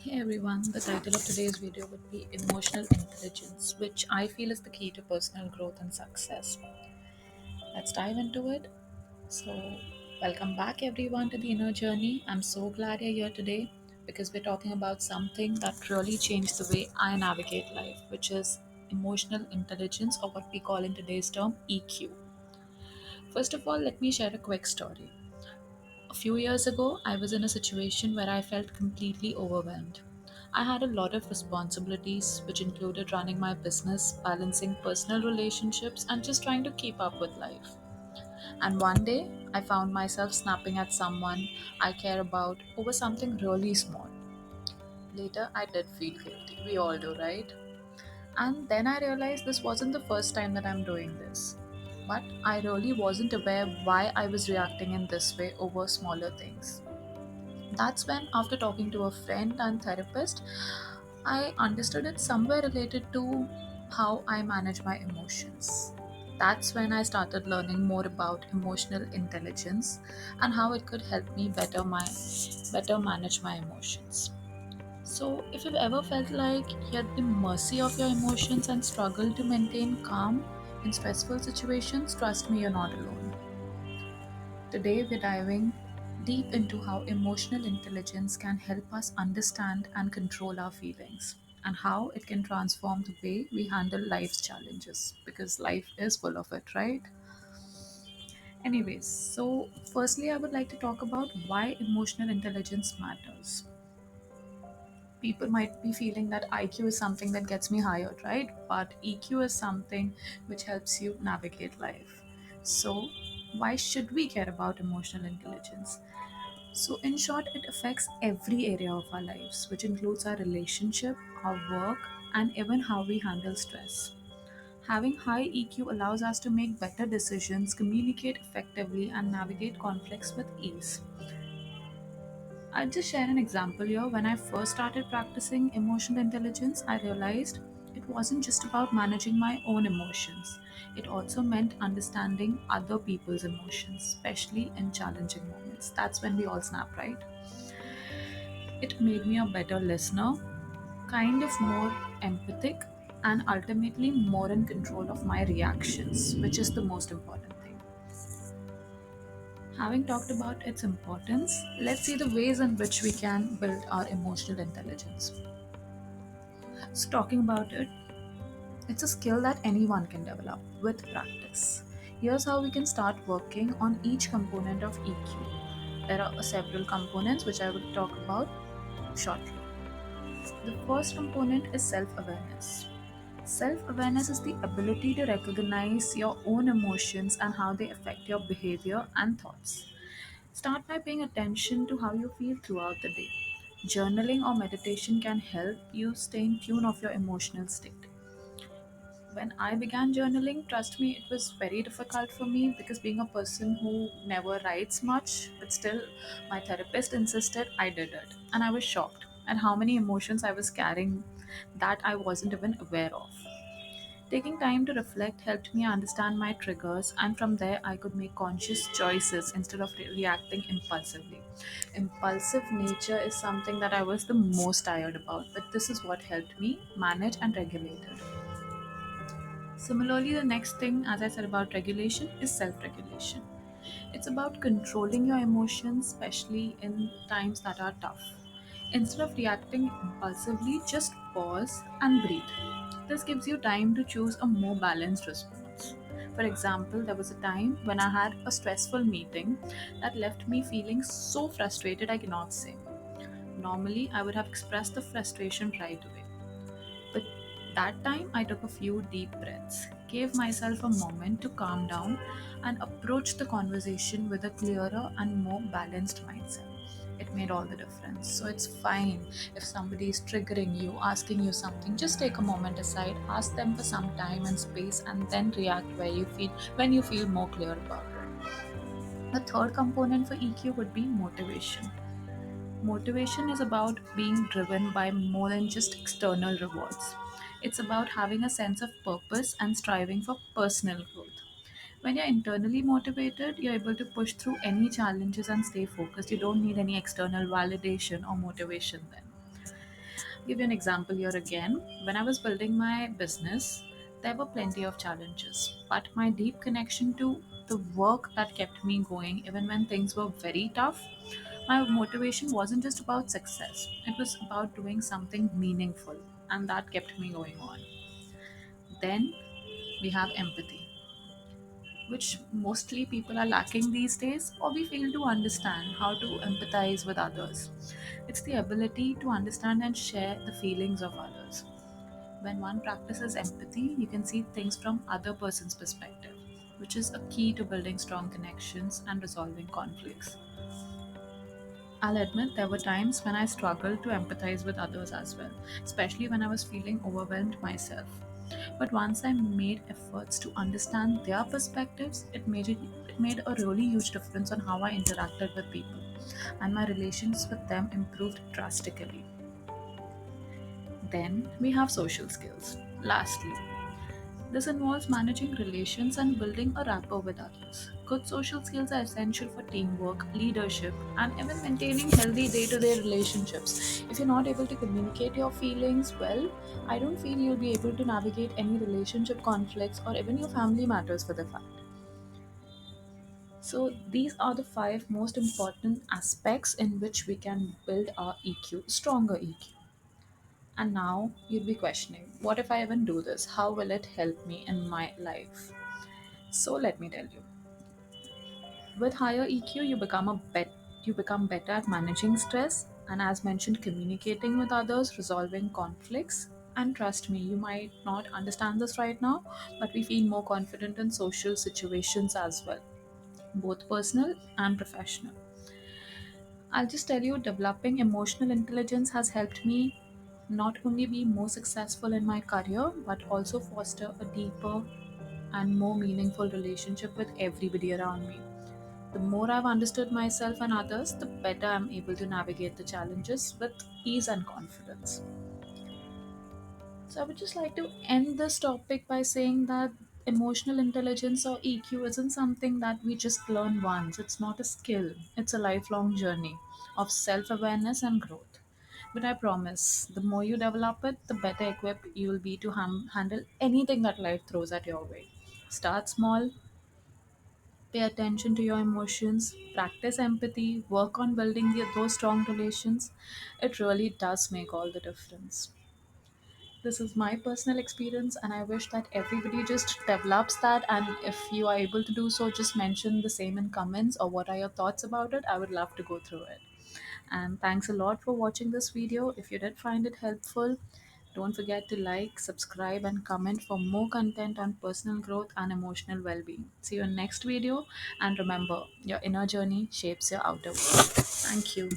Hey everyone, the title of today's video would be Emotional Intelligence, which I feel is the key to personal growth and success. Let's dive into it. So, welcome back everyone to the inner journey. I'm so glad you're here today because we're talking about something that really changed the way I navigate life, which is emotional intelligence, or what we call in today's term EQ. First of all, let me share a quick story. A few years ago, I was in a situation where I felt completely overwhelmed. I had a lot of responsibilities, which included running my business, balancing personal relationships, and just trying to keep up with life. And one day, I found myself snapping at someone I care about over something really small. Later, I did feel guilty. We all do, right? And then I realized this wasn't the first time that I'm doing this. But I really wasn't aware why I was reacting in this way over smaller things. That's when, after talking to a friend and therapist, I understood it somewhere related to how I manage my emotions. That's when I started learning more about emotional intelligence and how it could help me better manage my emotions. So, if you've ever felt like you're at the mercy of your emotions and struggle to maintain calm in stressful situations, trust me, you're not alone. Today, we're diving deep into how emotional intelligence can help us understand and control our feelings, and how it can transform the way we handle life's challenges, because life is full of it, right? Anyways, so firstly, I would like to talk about why emotional intelligence matters. People might be feeling that IQ is something that gets me hired, right? But EQ is something which helps you navigate life. So, why should we care about emotional intelligence? So, in short, it affects every area of our lives, which includes our relationship, our work, and even how we handle stress. Having high EQ allows us to make better decisions, communicate effectively, and navigate conflicts with ease. I'll just share an example here. When I first started practicing emotional intelligence, I realized it wasn't just about managing my own emotions. It also meant understanding other people's emotions, especially in challenging moments. That's when we all snap, right? It made me a better listener, kind of more empathic, and ultimately more in control of my reactions, which is the most important thing. Having talked about its importance, let's see the ways in which we can build our emotional intelligence. So, talking about it, it's a skill that anyone can develop with practice. Here's how we can start working on each component of EQ. There are several components which I will talk about shortly. The first component is self awareness. Self awareness is the ability to recognize your own emotions and how they affect your behavior and thoughts. Start by paying attention to how you feel throughout the day. Journaling or meditation can help you stay in tune of your emotional state. When I began journaling, trust me, it was very difficult for me because being a person who never writes much, but still my therapist insisted I did it. And I was shocked at how many emotions I was carrying that I wasn't even aware of. Taking time to reflect helped me understand my triggers, and from there, I could make conscious choices instead of reacting impulsively. Impulsive nature is something that I was the most tired about, but this is what helped me manage and regulate it. Similarly, the next thing, as I said about regulation, is self regulation. It's about controlling your emotions, especially in times that are tough. Instead of reacting impulsively, just pause and breathe. This gives you time to choose a more balanced response. For example, there was a time when I had a stressful meeting that left me feeling so frustrated I cannot say. Normally, I would have expressed the frustration right away. But that time, I took a few deep breaths, gave myself a moment to calm down, and approach the conversation with a clearer and more balanced mindset. It made all the difference. So it's fine if somebody is triggering you, asking you something. Just take a moment aside, ask them for some time and space, and then react where you feel when you feel more clear about it. The third component for EQ would be motivation. Motivation is about being driven by more than just external rewards. It's about having a sense of purpose and striving for personal growth. When you're internally motivated, you're able to push through any challenges and stay focused. You don't need any external validation or motivation then. Give you an example here again. When I was building my business, there were plenty of challenges, but my deep connection to the work that kept me going, even when things were very tough, my motivation wasn't just about success, it was about doing something meaningful, and that kept me going on. Then we have empathy, which mostly people are lacking these days, or we fail to understand how to empathize with others. It's the ability to understand and share the feelings of others. When one practices empathy, you can see things from other person's perspective, which is a key to building strong connections and resolving conflicts. I'll admit there were times when I struggled to empathize with others as well, especially when I was feeling overwhelmed myself. But once I made efforts to understand their perspectives, it made a really huge difference on how I interacted with people, and my relations with them improved drastically. Then we have social skills. Lastly, this involves managing relations and building a rapport with others. Good social skills are essential for teamwork, leadership, and even maintaining healthy day to day relationships. If you're not able to communicate your feelings well, I don't feel you'll be able to navigate any relationship conflicts or even your family matters for the fact. So, these are the five most important aspects in which we can build our EQ, stronger EQ. And now you'd be questioning, what if I even do this? How will it help me in my life? So let me tell you, with higher EQ, you become better at managing stress, and as mentioned, communicating with others, resolving conflicts. And trust me, you might not understand this right now, but we feel more confident in social situations as well, both personal and professional. I'll just tell you, developing emotional intelligence has helped me not only be more successful in my career, but also foster a deeper and more meaningful relationship with everybody around me. The more I've understood myself and others, the better I'm able to navigate the challenges with ease and confidence. So, I would just like to end this topic by saying that emotional intelligence or EQ isn't something that we just learn once. It's not a skill, it's a lifelong journey of self awareness and growth. But I promise, the more you develop it, the better equipped you will be to handle anything that life throws at your way. Start small, pay attention to your emotions, practice empathy, work on building those strong relations. It really does make all the difference. This is my personal experience, and I wish that everybody just develops that. And if you are able to do so, just mention the same in comments or what are your thoughts about it. I would love to go through it. And thanks a lot for watching this video. If you did find it helpful, don't forget to like, subscribe, and comment for more content on personal growth and emotional well being. See you in next video. And remember, your inner journey shapes your outer world. Thank you.